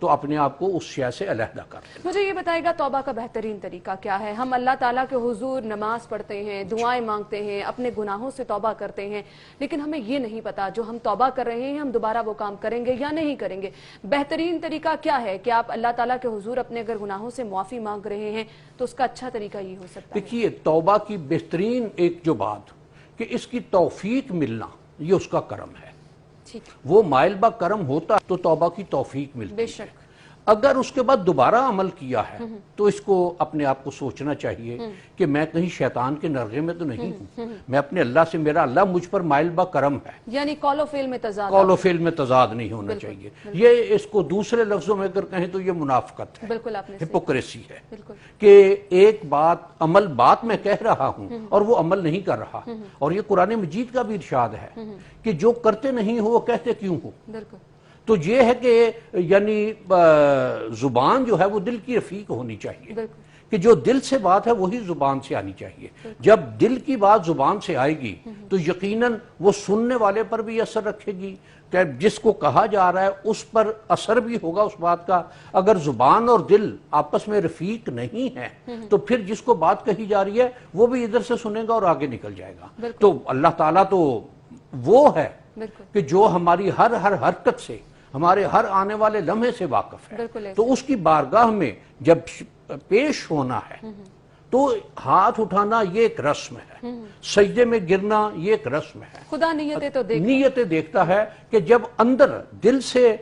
تو اپنے آپ کو اس شے سے علیحدہ کر لینا۔ مجھے یہ بتائے گا توبہ کا بہترین طریقہ کیا ہے؟ ہم اللہ تعالیٰ کے حضور نماز پڑھتے ہیں، دعائیں مانگتے ہیں، اپنے گناہوں سے توبہ کرتے ہیں، لیکن ہمیں یہ نہیں پتا جو ہم توبہ کر رہے ہیں ہم دوبارہ وہ کام کریں گے یا نہیں کریں گے۔ بہترین طریقہ کیا ہے کہ آپ اللہ تعالیٰ کے حضور اپنے اگر گناہوں سے معافی مانگ رہے ہیں تو اس کا اچھا طریقہ یہ ہو سکتا ہے؟ دیکھیے، توبہ کی بہترین ایک جو بات کہ اس کی توفیق ملنا، یہ اس کا کرم ہے۔ وہ مائل با کرم ہوتا تو توبہ کی توفیق ملتی بے ہے۔ شک۔ اگر اس کے بعد دوبارہ عمل کیا ہے تو اس کو اپنے آپ کو سوچنا چاہیے کہ میں کہیں شیطان کے نرغے میں تو نہیں ہوں، میں اپنے اللہ سے، میرا اللہ مجھ پر مائل با کرم ہے، یعنی قول و فعل میں تضاد، قول و فعل میں تضاد نہیں ہونا چاہیے۔ یہ اس کو دوسرے لفظوں میں اگر کہیں تو یہ منافقت ہے، بالکل آپ نے ہپوکریسی ہے بالکل کہ ایک بات میں کہہ رہا ہوں اور وہ عمل نہیں کر رہا۔ اور یہ قرآن مجید کا بھی ارشاد ہے کہ جو کرتے نہیں ہو وہ کہتے کیوں ہو؟ بالکل۔ تو یہ ہے کہ یعنی زبان جو ہے وہ دل کی رفیق ہونی چاہیے، کہ جو دل سے بات ہے وہی زبان سے آنی چاہیے۔ جب دل کی بات زبان سے آئے گی تو یقیناً وہ سننے والے پر بھی اثر رکھے گی، کہ جس کو کہا جا رہا ہے اس پر اثر بھی ہوگا اس بات کا۔ اگر زبان اور دل آپس میں رفیق نہیں ہے تو پھر جس کو بات کہی جا رہی ہے وہ بھی ادھر سے سنے گا اور آگے نکل جائے گا۔ تو اللہ تعالیٰ تو وہ ہے کہ جو ہماری ہر حرکت سے، ہمارے ہر آنے والے لمحے سے واقف ہے۔ تو اس کی بارگاہ میں جب پیش ہونا ہے تو ہاتھ اٹھانا یہ ایک رسم ہے، سجدے میں گرنا یہ ایک رسم ہے۔ خدا نیتیں دیکھتا ہے کہ جب اندر دل سے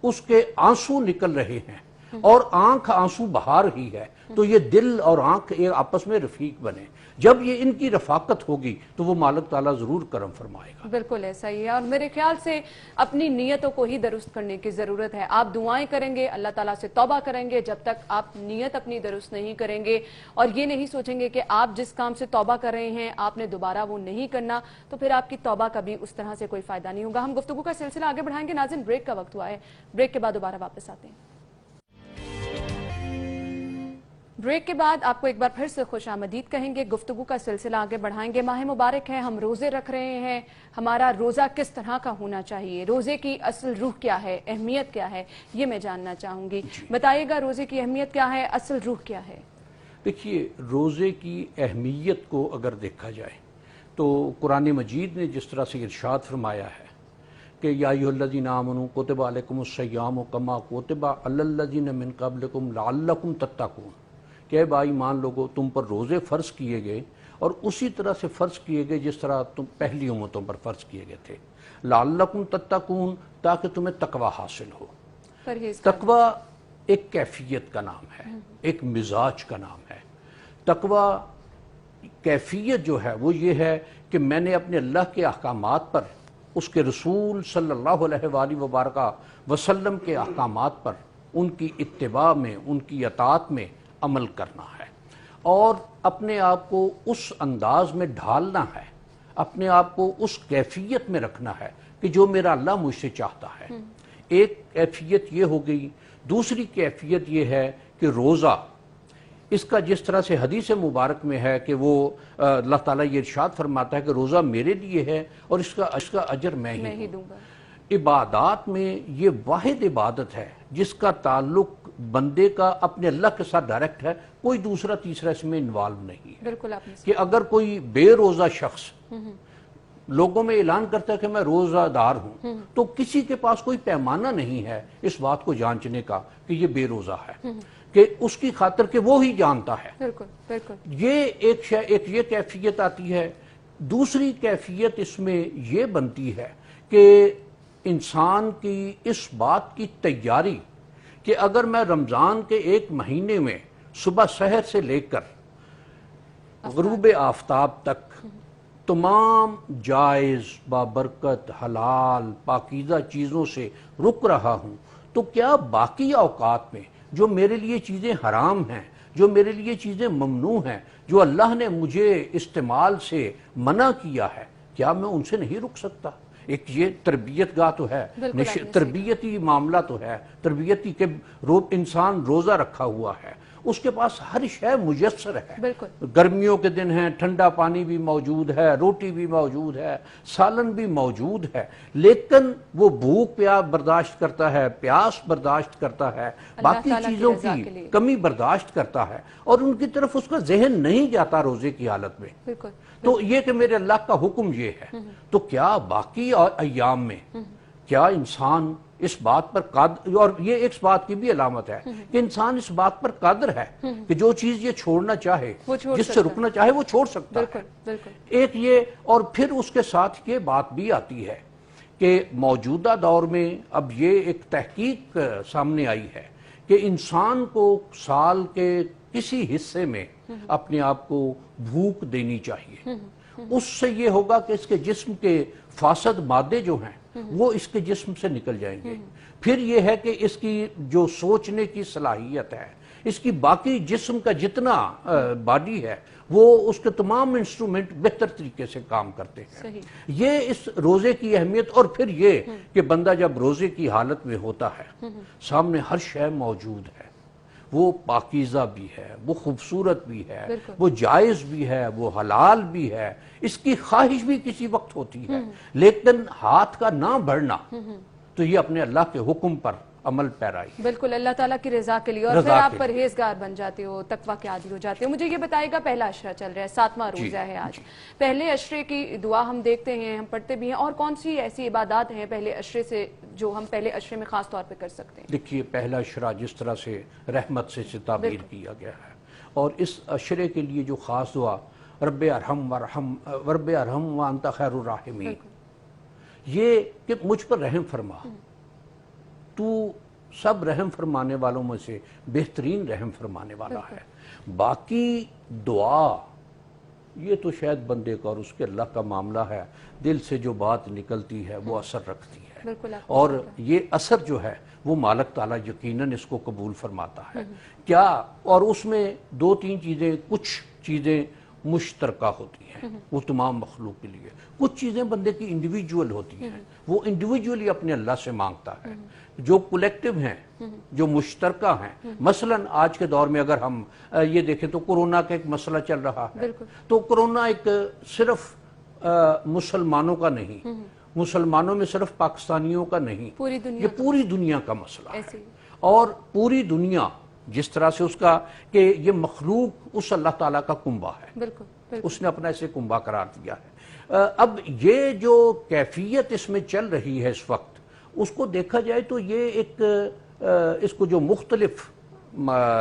اس کے آنسو نکل رہے ہیں اور آنکھ آنسو بہا رہی ہے تو یہ دل اور آنکھ آپس میں رفیق بنے۔ جب یہ ان کی رفاقت ہوگی تو وہ مالک تعالیٰ ضرور کرم فرمائے گا۔ بالکل ایسا ہی ہے، اور میرے خیال سے اپنی نیتوں کو ہی درست کرنے کی ضرورت ہے۔ آپ دعائیں کریں گے، اللہ تعالیٰ سے توبہ کریں گے، جب تک آپ نیت اپنی درست نہیں کریں گے اور یہ نہیں سوچیں گے کہ آپ جس کام سے توبہ کر رہے ہیں آپ نے دوبارہ وہ نہیں کرنا، تو پھر آپ کی توبہ کا بھی اس طرح سے کوئی فائدہ نہیں ہوگا۔ ہم گفتگو کا سلسلہ آگے بڑھائیں گے۔ ناظرین، بریک کا وقت ہوا ہے، بریک کے بعد دوبارہ واپس آتے ہیں۔ بریک کے بعد آپ کو ایک بار پھر سے خوش آمدید کہیں گے، گفتگو کا سلسلہ آگے بڑھائیں گے۔ ماہ مبارک ہے، ہم روزے رکھ رہے ہیں، ہمارا روزہ کس طرح کا ہونا چاہیے، روزے کی اصل روح کیا ہے، اہمیت کیا ہے، یہ میں جاننا چاہوں گی۔ بتائیے گا روزے کی اہمیت کیا ہے، اصل روح کیا ہے؟ دیکھیے، روزے کی اہمیت کو اگر دیکھا جائے تو قرآن مجید نے جس طرح سے ارشاد فرمایا ہے کہ یا ایھا الذین آمنوا کتب علیکم الصیام کما کتب علی الذین من قبلکم لعلکم تتقون، کہ اے با ایمان لوگو، تم پر روزے فرض کیے گئے اور اسی طرح سے فرض کیے گئے جس طرح تم پہلی امتوں پر فرض کیے گئے تھے، لعلکم تتقون، تاکہ تمہیں تقوی حاصل ہو۔ تقوی ایک کیفیت کا نام ہے، ایک مزاج کا نام ہے۔ تقوی کیفیت جو ہے وہ یہ ہے کہ میں نے اپنے اللہ کے احکامات پر، اس کے رسول صلی اللہ علیہ وآلہ وبارکہ وسلم کے احکامات پر، ان کی اتباع میں، ان کی اطاعت میں عمل کرنا ہے اور اپنے آپ کو اس انداز میں ڈھالنا ہے، اپنے آپ کو اس کیفیت میں رکھنا ہے کہ جو میرا اللہ مجھ سے چاہتا ہے۔ ایک کیفیت یہ ہو گئی۔ دوسری کیفیت یہ ہے کہ روزہ، اس کا جس طرح سے حدیث مبارک میں ہے کہ وہ اللہ تعالیٰ یہ ارشاد فرماتا ہے کہ روزہ میرے لیے ہے اور اس کا اجر میں ہی دوں گا۔ عبادات میں یہ واحد عبادت ہے جس کا تعلق بندے کا اپنے اللہ کے ساتھ ڈائریکٹ ہے، کوئی دوسرا تیسرا اس میں انوالو نہیں ہے۔ بالکل آپ نے کہ اگر کوئی بے روزہ شخص لوگوں میں اعلان کرتا ہے کہ میں روزہ دار ہوں تو کسی کے پاس کوئی پیمانہ نہیں ہے اس بات کو جانچنے کا کہ یہ بے روزہ ہے، کہ اس کی خاطر کہ وہ ہی جانتا ہے۔ بالکل بالکل، یہ ایک یہ کیفیت آتی ہے۔ دوسری کیفیت اس میں یہ بنتی ہے کہ انسان کی اس بات کی تیاری کہ اگر میں رمضان کے ایک مہینے میں صبح سحر سے لے کر غروب آفتاب تک تمام جائز، بابرکت، حلال، پاکیزہ چیزوں سے رک رہا ہوں، تو کیا باقی اوقات میں جو میرے لیے چیزیں حرام ہیں، جو میرے لیے چیزیں ممنوع ہیں، جو اللہ نے مجھے استعمال سے منع کیا ہے، کیا میں ان سے نہیں رک سکتا؟ ایک یہ تربیت گاہ تو ہے، تربیتی معاملہ تو ہے، تربیتی کہ انسان روزہ رکھا ہوا ہے اس کے پاس ہر شے میسر ہے. بالکل گرمیوں کے دن ہیں، ٹھنڈا پانی بھی موجود ہے، روٹی بھی موجود ہے، سالن بھی موجود ہے، لیکن وہ بھوک پیاس برداشت کرتا ہے، پیاس برداشت کرتا ہے، باقی تعالیٰ کی چیزوں رضا کی کے لیے. کمی برداشت کرتا ہے، اور ان کی طرف اس کا ذہن نہیں جاتا روزے کی حالت میں. بالکل. تو یہ کہ میرے اللہ کا حکم یہ ہے، تو کیا باقی ایام میں کیا انسان اس بات پر قادر، اور یہ ایک بات کی بھی علامت ہے کہ انسان اس بات پر قادر ہے کہ جو چیز یہ چھوڑنا چاہے، جس سے رکنا چاہے وہ چھوڑ سکتا ہے. بالکل بالکل. ایک یہ، اور پھر اس کے ساتھ یہ بات بھی آتی ہے کہ موجودہ دور میں اب یہ ایک تحقیق سامنے آئی ہے کہ انسان کو سال کے کسی حصے میں اپنے آپ کو بھوک دینی چاہیے. اس سے یہ ہوگا کہ اس کے جسم کے فاسد مادے جو ہیں وہ اس کے جسم سے نکل جائیں گے. پھر یہ ہے کہ اس کی جو سوچنے کی صلاحیت ہے، اس کی باقی جسم کا جتنا باڈی ہے، وہ اس کے تمام انسٹرومنٹ بہتر طریقے سے کام کرتے ہیں. صحیح. یہ اس روزے کی اہمیت. اور پھر یہ کہ بندہ جب روزے کی حالت میں ہوتا ہے، سامنے ہر شے موجود ہے، وہ پاکیزہ بھی ہے، وہ خوبصورت بھی ہے، وہ جائز بھی ہے، وہ حلال بھی ہے، اس کی خواہش بھی کسی وقت ہوتی ہے، لیکن ہاتھ کا نہ بڑھنا، تو یہ اپنے اللہ کے حکم پر عمل پیرائی. بالکل اللہ تعالیٰ کی رضا کے لیے، اور پھر آپ پرہیزگار بن جاتے ہو، تقویٰ کے عادی ہو جاتے ہو. مجھے یہ بتائے گا، پہلا عشرہ چل رہا ہے، 7واں روزہ ہے آج. پہلے عشرے کی دعا ہم دیکھتے ہیں، ہم پڑھتے بھی ہیں، اور کون سی ایسی عبادات ہیں پہلے عشرے سے جو ہم پہلے عشرے میں خاص طور پہ کر سکتے ہیں؟ دیکھیے، پہلا عشرہ جس طرح سے رحمت سے تعبیر کیا گیا ہے، اور اس عشرے کے لیے جو خاص دعا رب ارحم وانت خیر الراحمین، یہ کہ مجھ پر رحم فرما، تو سب رحم فرمانے والوں میں سے بہترین رحم فرمانے والا ہے. باقی دعا یہ تو شاید بندے کا اور اس کے اللہ کا معاملہ ہے، دل سے جو بات نکلتی ہے وہ اثر رکھتی ہے، اور یہ اثر جو ہے وہ مالک تعالیٰ یقیناً اس کو قبول فرماتا ہے. کیا، اور اس میں دو تین چیزیں، کچھ چیزیں مشترکہ ہوتی ہیں وہ تمام مخلوق کے لیے، کچھ چیزیں بندے کی انڈیویجول ہوتی ہیں، وہ انڈیویجولی اپنے اللہ سے مانگتا ہے. جو کولیکٹیو ہیں، جو مشترکہ ہیں، مثلا آج کے دور میں اگر ہم یہ دیکھیں تو کورونا کا ایک مسئلہ چل رہا ہے، تو کورونا ایک صرف مسلمانوں کا نہیں، مسلمانوں میں صرف پاکستانیوں کا نہیں، یہ پوری دنیا کا مسئلہ ہے. اور پوری دنیا جس طرح سے اس کا کہ یہ مخلوق اس اللہ تعالیٰ کا کنبہ ہے، اس نے اپنا اسے کنبہ قرار دیا ہے. اب یہ جو کیفیت اس میں چل رہی ہے اس وقت، اس کو دیکھا جائے تو یہ ایک اس کو جو مختلف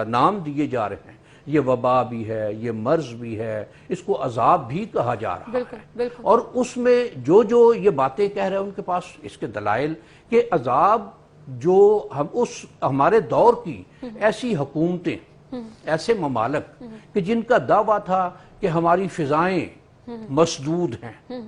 نام دیے جا رہے ہیں، یہ وبا بھی ہے، یہ مرض بھی ہے، اس کو عذاب بھی کہا جا رہا ہے. اور اس میں جو یہ باتیں کہہ رہے ہیں ان کے پاس اس کے دلائل کہ عذاب جو ہمارے دور کی ایسی حکومتیں، ایسے ممالک کہ جن کا دعویٰ تھا کہ ہماری فضائیں مسدود ہیں،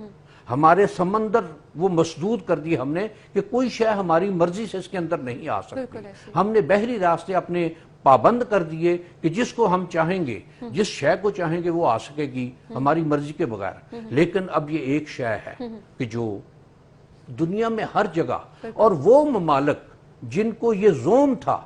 ہمارے سمندر وہ مسدود کر دی ہم نے کہ کوئی شے ہماری مرضی سے اس کے اندر نہیں آ سکتی، ہم نے بحری راستے اپنے پابند کر دیے کہ جس کو ہم چاہیں گے، جس شے کو چاہیں گے وہ آ سکے گی ہماری مرضی کے بغیر. لیکن اب یہ ایک شے ہے کہ جو دنیا میں ہر جگہ، اور وہ ممالک جن کو یہ زوم تھا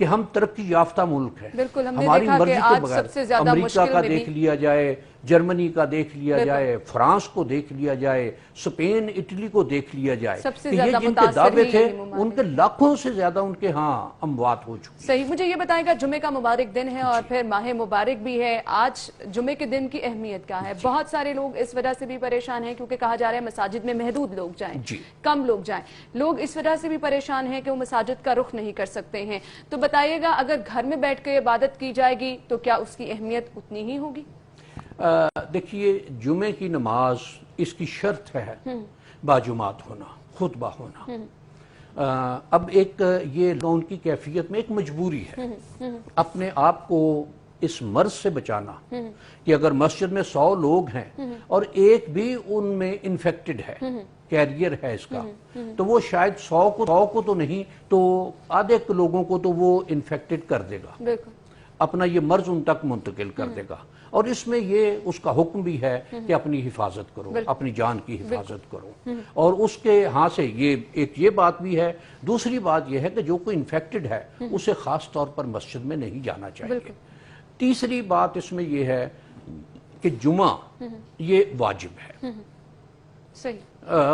کہ ہم ترقی یافتہ ملک ہیں، ہماری مرضی کے بغیر، امریکہ کا دیکھ لیا جائے، جرمنی کا دیکھ لیا جائے، فرانس کو دیکھ لیا جائے، اسپین اٹلی کو دیکھ لیا جائے، کہ یہ جن کے دعوے تھے ان کے لاکھوں سے زیادہ ان کے ہاں اموات ہو چکی. صحیح. مجھے یہ بتائیں گا، جمعے کا مبارک دن ہے اور پھر ماہ مبارک بھی ہے، آج جمعے کے دن کی اہمیت کیا ہے؟ بہت سارے لوگ اس وجہ سے بھی پریشان ہیں کیونکہ کہا جا رہا ہے مساجد میں محدود لوگ جائیں، کم لوگ جائیں. لوگ اس وجہ سے بھی پریشان ہیں کہ وہ مساجد کا رخ نہیں کر سکتے ہیں. تو بتائیے گا، اگر گھر میں بیٹھ کے عبادت کی جائے گی تو کیا اس کی اہمیت اتنی ہی ہوگی؟ دیکھیے، جمعے کی نماز اس کی شرط ہے باجماعت ہونا، خطبہ ہونا. اب ایک یہ لون کی کیفیت میں ایک مجبوری ہے اپنے آپ کو اس مرض سے بچانا کہ اگر مسجد میں 100 لوگ ہیں اور ایک بھی ان میں انفیکٹڈ ہے، کیریئر ہے اس کا، تو وہ شاید 100 کو تو نہیں تو آدھے لوگوں کو تو وہ انفیکٹڈ کر دے گا، اپنا یہ مرض ان تک منتقل کر دے گا. اور اس میں یہ اس کا حکم بھی ہے کہ اپنی حفاظت کرو، اپنی جان کی حفاظت کرو، اور اس کے ہاں سے یہ بات بھی ہے۔ دوسری بات یہ ہے کہ جو کوئی انفیکٹڈ ہے اسے خاص طور پر مسجد میں نہیں جانا چاہیے۔ تیسری بات اس میں یہ ہے کہ جمعہ یہ واجب ہے، صحیح،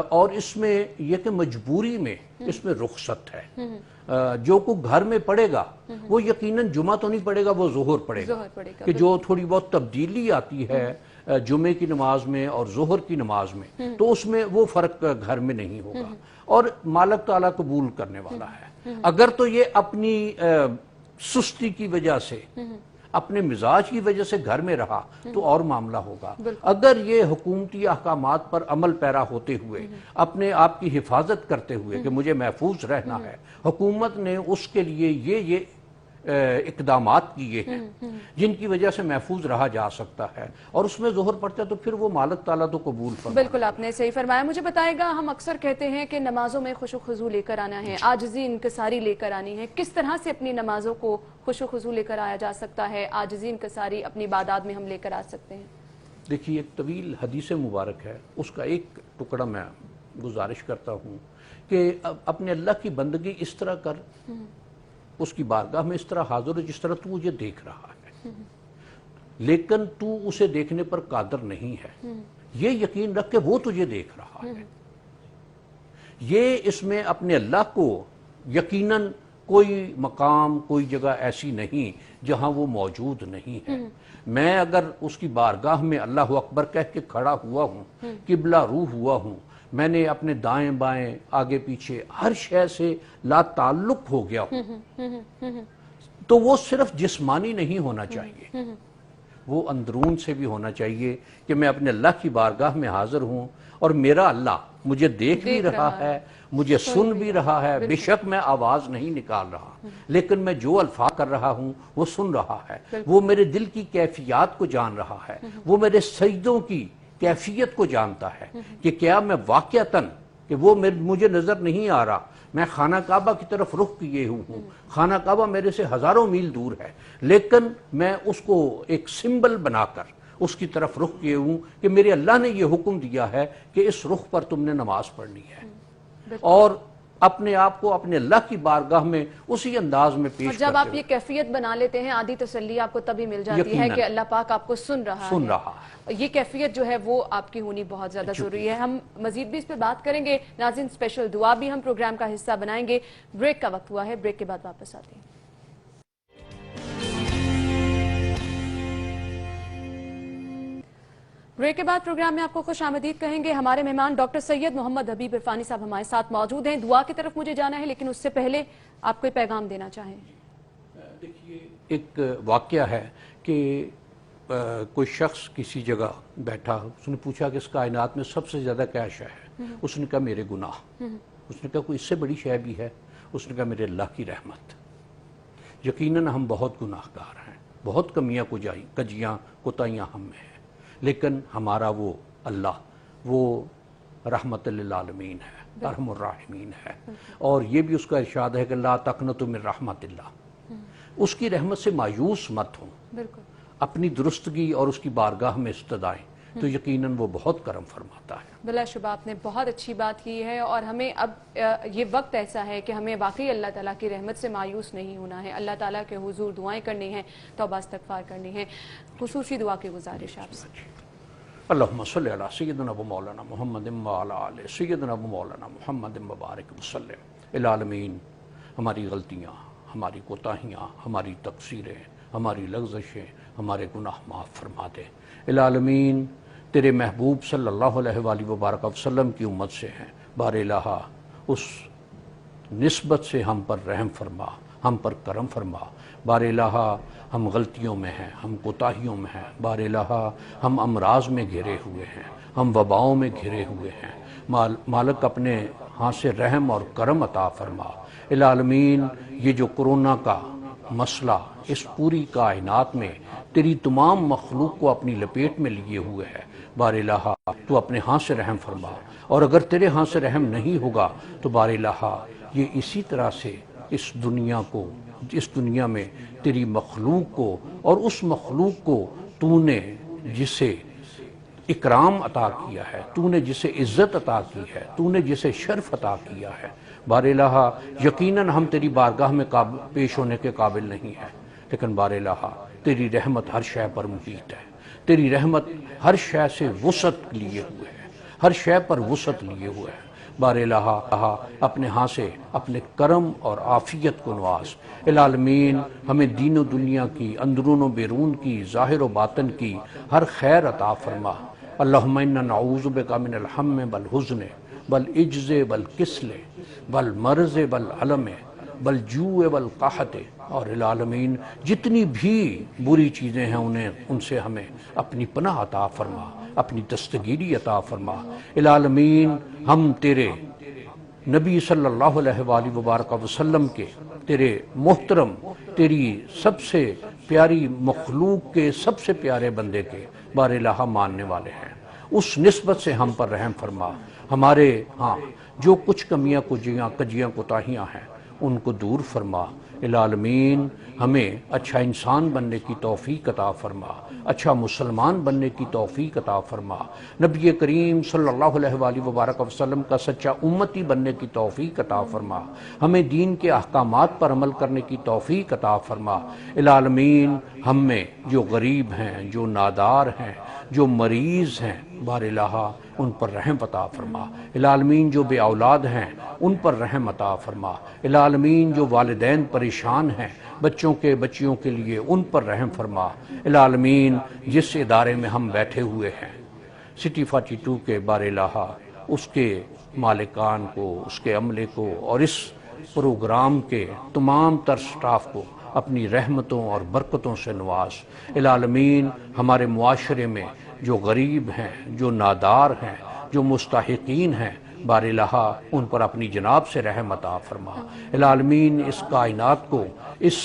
اور اس میں یہ کہ مجبوری میں اس میں رخصت ہے۔ جو کو گھر میں پڑھے گا وہ یقیناً جمعہ تو نہیں پڑھے گا، وہ ظہر پڑھے گا، کہ جو تھوڑی بہت تبدیلی آتی ہے جمعے کی نماز میں اور ظہر کی نماز میں، تو اس میں وہ فرق گھر میں نہیں ہوگا، اور مالک تعالیٰ قبول کرنے والا ہے۔ اگر تو یہ اپنی سستی کی وجہ سے، اپنے مزاج کی وجہ سے گھر میں رہا تو اور معاملہ ہوگا۔ اگر یہ حکومتی احکامات پر عمل پیرا ہوتے ہوئے، اپنے آپ کی حفاظت کرتے ہوئے کہ مجھے محفوظ رہنا ہے، حکومت نے اس کے لیے یہ اقدامات کیے ہیں جن کی وجہ سے محفوظ رہا جا سکتا ہے، اور اس میں ظہر پڑتا ہے تو پھر وہ مالک تعالیٰ تو قبول فرمائے۔ بالکل آپ نے صحیح فرمایا۔ مجھے بتائے گا، ہم اکثر کہتے ہیں کہ نمازوں میں خشوع و خضوع لے کر آنا ہے، عاجزی انکساری لے کر آنی ہے۔ کس طرح سے اپنی نمازوں کو خشوع و خضوع لے کر آیا جا سکتا ہے، عاجزی انکساری اپنی عبادات میں ہم لے کر آ سکتے ہیں؟ دیکھیے، ایک طویل حدیث مبارک ہے، اس کا ایک ٹکڑا میں گزارش کرتا ہوں کہ اپنے اللہ کی بندگی اس طرح کر، اس کی بارگاہ میں اس طرح حاضر ہو جس طرح تو مجھے دیکھ رہا ہے، لیکن تو اسے دیکھنے پر قادر نہیں ہے، یہ یقین رکھ کہ وہ تجھے دیکھ رہا ہے۔ یہ اس میں اپنے اللہ کو یقیناً کوئی مقام، کوئی جگہ ایسی نہیں جہاں وہ موجود نہیں ہے۔ میں اگر اس کی بارگاہ میں اللہ اکبر کہہ کے کھڑا ہوا ہوں، قبلہ روح ہوا ہوں، میں نے اپنے دائیں بائیں آگے پیچھے ہر شے سے لا تعلق ہو گیا ہوں، تو وہ صرف جسمانی نہیں ہونا چاہیے، وہ اندرون سے بھی ہونا چاہیے کہ میں اپنے اللہ کی بارگاہ میں حاضر ہوں اور میرا اللہ مجھے دیکھ بھی رہا ہے، مجھے سن بھی رہا ہے، بے شک میں آواز نہیں نکال رہا، لیکن میں جو الفاظ کر رہا ہوں وہ سن رہا ہے، وہ میرے دل کی کیفیات کو جان رہا ہے، وہ میرے سجدوں کی کیفیت کو جانتا ہے کہ کیا میں واقعتاً کہ وہ مجھے نظر نہیں آ رہا، میں خانہ کعبہ کی طرف رخ کیے ہوں، خانہ کعبہ میرے سے ہزاروں میل دور ہے، لیکن میں اس کو ایک سمبل بنا کر اس کی طرف رخ کیے ہوں کہ میرے اللہ نے یہ حکم دیا ہے کہ اس رخ پر تم نے نماز پڑھنی ہے، اور اپنے آپ کو اپنے اللہ کی بارگاہ میں اسی انداز میں پیش کرتے جب آپ یہ کیفیت بنا لیتے ہیں، آدھی تسلی آپ کو تبھی مل جاتی ہے کہ اللہ پاک آپ کو سن رہا ہے۔ یہ کیفیت جو ہے وہ آپ کی ہونی بہت زیادہ ضروری ہے۔ ہم مزید بھی اس پہ بات کریں گے۔ ناظرین، اسپیشل دعا بھی ہم پروگرام کا حصہ بنائیں گے۔ بریک کا وقت ہوا ہے، بریک کے بعد واپس آتے ہیں۔ بریک کے بعد پروگرام میں آپ کو خوش آمدید کہیں گے۔ ہمارے مہمان ڈاکٹر سید محمد حبیب عرفانی صاحب ہمارے ساتھ موجود ہیں۔ دعا کی طرف مجھے جانا ہے، لیکن اس سے پہلے آپ کوئی پیغام دینا چاہیں؟ دیکھیے، ایک واقعہ ہے کہ کوئی شخص کسی جگہ بیٹھا، اس نے پوچھا کہ اس کائنات میں سب سے زیادہ کیا شے ہے؟ اس نے کہا میرے گناہ۔ اس نے کہا کوئی اس سے بڑی شے بھی ہے؟ اس نے کہا میرے اللہ کی رحمت۔ یقیناً ہم بہت گناہ گار ہیں، بہت کمیاں کجیاں کوتاہیاں ہم میں ہیں، لیکن ہمارا وہ اللہ وہ رحمت للعالمین ہے، ارحم الراحمین ہے، اور یہ بھی اس کا ارشاد ہے کہ لا تقنطوا من رحمت اللہ، اس کی رحمت سے مایوس مت ہوں، بالکل اپنی درستگی اور اس کی بارگاہ میں استدائیں تو یقیناً وہ بہت کرم فرماتا ہے۔ بلا شبہ آپ نے بہت اچھی بات کی ہے، اور ہمیں اب یہ وقت ایسا ہے کہ ہمیں واقعی اللہ تعالیٰ کی رحمت سے مایوس نہیں ہونا ہے، اللہ تعالیٰ کے حضور دعائیں کرنی ہیں، توبہ استغفار کرنی ہے۔ خصوصی دعا کی گزارش آپ سے۔ اللہم صلی علی سیدنا و مولانا محمد وعلی آلہ سیدنا و مولانا محمد مبارک وسلم۔ العالمین، ہماری غلطیاں، ہماری کوتاہیاں، ہماری تقصیریں، ہماری لغزشیں، ہمارے گناہ معاف فرما دے۔ العالمین، تیرے محبوب صلی اللہ علیہ وآلہ وبارک وسلم کی امت سے ہیں، بار الہ اس نسبت سے ہم پر رحم فرما، ہم پر کرم فرما۔ بار الہ ہم غلطیوں میں ہیں، ہم کوتاہیوں میں ہیں، بار الہ ہم امراض میں گھرے ہوئے ہیں، ہم وباؤں میں گھرے ہوئے ہیں، مالک اپنے ہاں سے رحم اور کرم عطا فرما۔ العالمین، یہ جو کرونا کا مسئلہ اس پوری کائنات میں تیری تمام مخلوق کو اپنی لپیٹ میں لیے ہوئے ہے، بار الہ تو اپنے ہاں سے رحم فرما، اور اگر تیرے ہاں سے رحم نہیں ہوگا تو بار الہ یہ اسی طرح سے اس دنیا میں تیری مخلوق کو اور اس مخلوق کو تو نے جسے اکرام عطا کیا ہے، تو نے جسے عزت عطا کی ہے، تو نے جسے شرف عطا کیا ہے، بار الہ یقیناً ہم تیری بارگاہ میں پیش ہونے کے قابل نہیں ہیں، لیکن بار الہ تیری رحمت ہر شے پر محیط ہے، تیری رحمت ہر شے سے وسعت لیے ہوئے ہے، ہر شے پر وسعت لیے ہوئے ہے۔ بار الہ اپنے ہاں سے اپنے کرم اور عافیت کو نواز۔ العالمین ہمیں دین و دنیا کی، اندرون و بیرون کی، ظاہر و باطن کی ہر خیر عطا فرما۔ اللہم انا نعوذ بک من الہم والحزن والعجز والکسل والمرض والعلم والجوع والقحط، اور العالمین جتنی بھی بری چیزیں ہیں ان سے ہمیں اپنی پناہ عطا فرما، اپنی دستگیری عطا فرما۔ العالمین ہم تیرے نبی صلی اللہ علیہ وآلہ وبارک وسلم کے، تیرے محترم، تیری سب سے پیاری مخلوق کے سب سے پیارے بندے کے بار الہ ماننے والے ہیں، اس نسبت سے ہم پر رحم فرما۔ ہمارے ہاں جو کچھ کمیاں کجیاں کوتاہیاں ہیں ان کو دور فرما۔ العالمین ہمیں اچھا انسان بننے کی توفیق عطا فرما، اچھا مسلمان بننے کی توفیق عطا فرما، نبی کریم صلی اللہ علیہ وآلہ وبارک وسلم کا سچا امتی بننے کی توفیق عطا فرما، ہمیں دین کے احکامات پر عمل کرنے کی توفیق عطا فرما۔ العالمین ہم میں جو غریب ہیں، جو نادار ہیں، جو مریض ہیں، بار الہ ان پر رحم عطا فرما۔ العالمین جو بے اولاد ہیں ان پر رحم عطا فرما۔ العالمین جو والدین پریشان ہیں بچیوں کے لیے ان پر رحم فرما۔ العالمین جس ادارے میں ہم بیٹھے ہوئے ہیں سٹی 42 کے، بار الہ اس کے مالکان کو، اس کے عملے کو اور اس پروگرام کے تمام تر سٹاف کو اپنی رحمتوں اور برکتوں سے نواز۔ العالمین ہمارے معاشرے میں جو غریب ہیں، جو نادار ہیں، جو مستحقین ہیں، بار الہ ان پر اپنی جناب سے رحم عطا فرما۔ العالمین اس کائنات کو، اس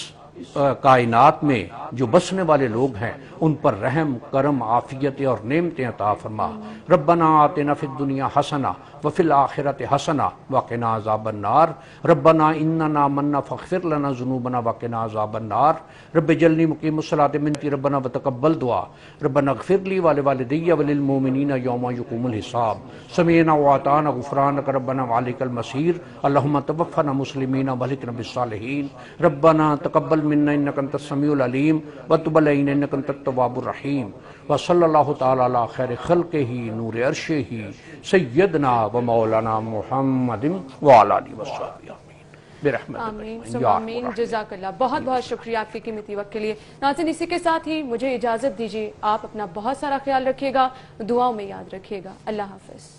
کائنات میں جو بسنے والے لوگ ہیں ان پر رحم، کرم، عافیت اور نعمتیں عطا فرما۔ ربنا آتنا فی الدنیا حسنہ وفی الآخرۃ حسنہ وقنا عذاب النار۔ ربنا اننا آمنا فاغفر لنا ذنوبنا وقنا عذاب النار۔ رب اجعلنی مقیم الصلاۃ منتی ربنا وتقبل دعا۔ ربنا اغفر لی ولوالدی وللمؤمنین یوم یقوم الحساب۔ سمعنا واطعنا غفرانک ربنا وعلیک المصیر۔ اللہم توفنا مسلمین والحقنا بالصالحین۔ ربنا تقبل منا انک انت السمیع العلیم وتب علینا انک انت التواب الرحیم۔ وصلی اللہ تعالی علی خیر خلقہ نور عرشہ سیدنا و مولانا محمد وعلی آلہ وصحبہ آمین ثم آمین۔ جزاک اللہ، بہت بہت شکریہ آپ کے قیمتی وقت کے لیے۔ ناظرین اسی کے ساتھ ہی مجھے اجازت دیجیے، آپ اپنا بہت سارا خیال رکھیے گا، دعاؤں میں یاد رکھیے گا۔ اللہ حافظ۔